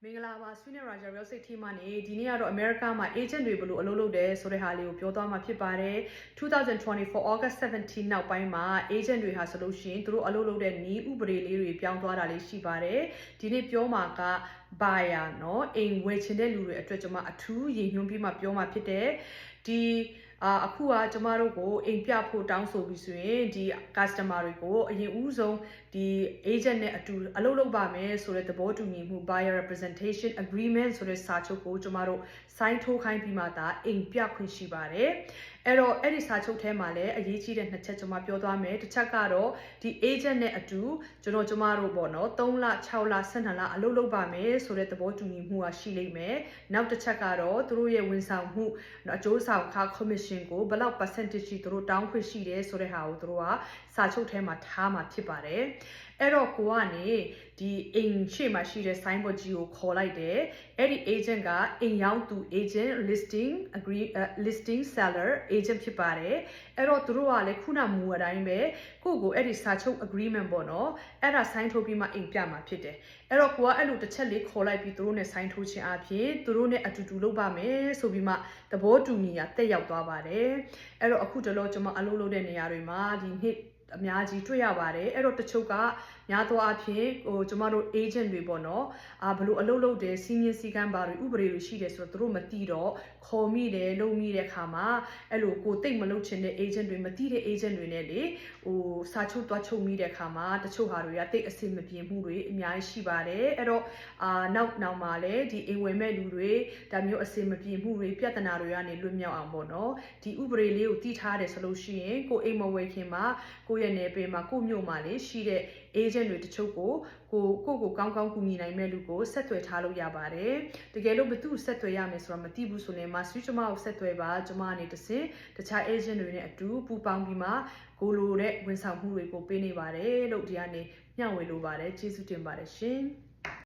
မင်္ဂလာပါဆွေးနွေးရာဂျာ real estate team ကနေဒီနေ့ကတော့ America မှာ agent တွေဘယ်လိုအလုပ်လုပ်တယ်ဆိုတဲ့ဟာလေးကိုပြောသွားမှာဖြစ်ပါတယ်2024 August 17နောက်ပိုင်းမှာ agent တွေဟာဆိုလို့ရှိရင်သူတို့အလုပ်လုပ်တဲ့နည်းဥပဒေလေးတွေပြောင်းသွားတာလေးရှိပါတယ်ဒီနေ့ပြောမှာက buyer เนาะအိမ်ဝယ်ချင်တဲ့လူတွေအတွက်ကျွန်မအထူးရည်ညွှန်းပြီးမှပြောမှာဖြစ်တယ်ဒီအခုကကျမတို့ကိုအိမ်ပြဖို့တောင်းဆိုပြီးဆိုရင်ဒီ customer တွေကိုအရင်ဦးဆုံးဒီ agent နဲ့အတူအလုပ်လုပ်ပါမယ်ဆိုတဲ့သဘောတူညီမှု buyer representation agreement ဆိုတဲ့စာချုပ်ကိုကျမတို့ sign ထိုးခိုင်းပြီးမှသာအိမ်ပြခွင့်ရှိပါတယ်အဲ့တော့အဲ့ဒီစာချုပ်ထဲမှာလည်းအရေးကြီးတဲ့နှစ်ချက်ကျွန်မပြောသွားမယ်တစ်ချက်ကတော့ဒီ agent နဲ့အတူကျမတို့ပေါ့နော်3လ6လ12လအလုပ်လုပ်ပါမယ်ဆိုတဲ့သဘောတူညီမှုရှိလိမ့်မယ်နောက်တစ်ချက်ကတော့သူတို့ရဲ့ဝန်ဆောင်မှုအကျိုးဆောင်ခ commission ကိုဘယ်လောက် percentage ရှိသူတို့တောင်းခွင့်ရှိတယ်ဆိုတဲ့ဟာကိုသူတို့ကစာချုပ်ထဲမှာထားမှာဖြစ်ပါတယ်အဲ့တော့ကိုကနေဒီအိမ်ရှေ့မှာရှိတဲ့ signboard ကြီးကိုခေါ်လိုက်တယ်အဲ့ဒီ agent ကအိမ်ရောင်းသူ agent listing seller agent ဖြစ်ပါတယ်အဲ့တော့သူတို့ကလည်းခုနမူအတိုင်းပဲကိုကိုအဲ့ဒီစာချုပ် agreement ပေါ့နော်အဲ့ဒါ sign ထိုးပြီးမှအိမ်ပြမှာဖြစ်တယ်အဲ့တော့ကိုကအဲ့လိုတစ်ချက်လေးခေါ်လိုက်ပြီးသူတို့နဲ့ sign ထိုးခြင်းအပြင်သူတို့နဲ့အတူတူလုပ်ပါမယ်ဆိုပြီးမှသဘောတူညီရတက်ရောက်သွားပါတယ်အဲ့တော့အခုတလောကျွန်မအလုပ်လုပ်တဲ့နေရာတွေမှာဒီနှစ်အများကြီးတွေ့ရပါတယ်အဲ့တော့တချို့ကများသောအားဖြင့်ကျမတို့ agent တွေပေါ့နော်ဘလို့အလုပ်လုပ်တယ်စီးမြင့်စည်းကမ်းပါတွေဥပဒေတွေရှိတယ်ဆိုတော့သူတို့မသိတော့ခေါ်မိတယ်လုပ်မိတဲ့ခါမှာအဲ့လိုကိုတိတ်မလုပ်ချင်တဲ့ agent တွေမသိတဲ့ agent တွေနဲ့လေစာချုပ်တွားချုပ်မိတဲ့ခါမှာတချို့ဟာတွေကတိတ်အဆင်မပြေမှုတွေအများကြီးရှိပါတယ်အဲ့တော့နောက်မှာလည်းဒီအိမ်ဝယ်မဲ့လူတွေဒါမျိုးအဆင်မပြေမှုတွေပြဿနာတွေကနေလွတ်မြောက်အောင်ပေါ့နော်ဒီဥပဒေလေးကိုတည်ထားတယ်ဆိုလို့ရှိရင်ကိုအိမ်မဝယ်ခင်မှာကိုရဲ့နယ်ပယ်မှာကိုမြို့မှာလေရှိတဲ့ agent တွေတချို့ကိုကောင်းကောင်းကူညီနိုင်မဲ့လူကိုဆက်သွယ်ထားလို့ရပါတယ်တကယ်လို့ဘသူဆက်သွယ်ရမယ်ဆိုတော့မသိဘူးဆိုရင်မဆွေးကျမကိုဆက်သွယ်ပါကျမအနေနဲ့တခြား agent တွေနဲ့အတူပူးပေါင်းပြီးမှကိုလိုတဲ့ဝန်ဆောင်မှုတွေကိုပေးနေပါတယ်လို့ဒီကနေမျှဝေလိုပါတယ်ကျေးဇူးတင်ပါတယ်ရှင်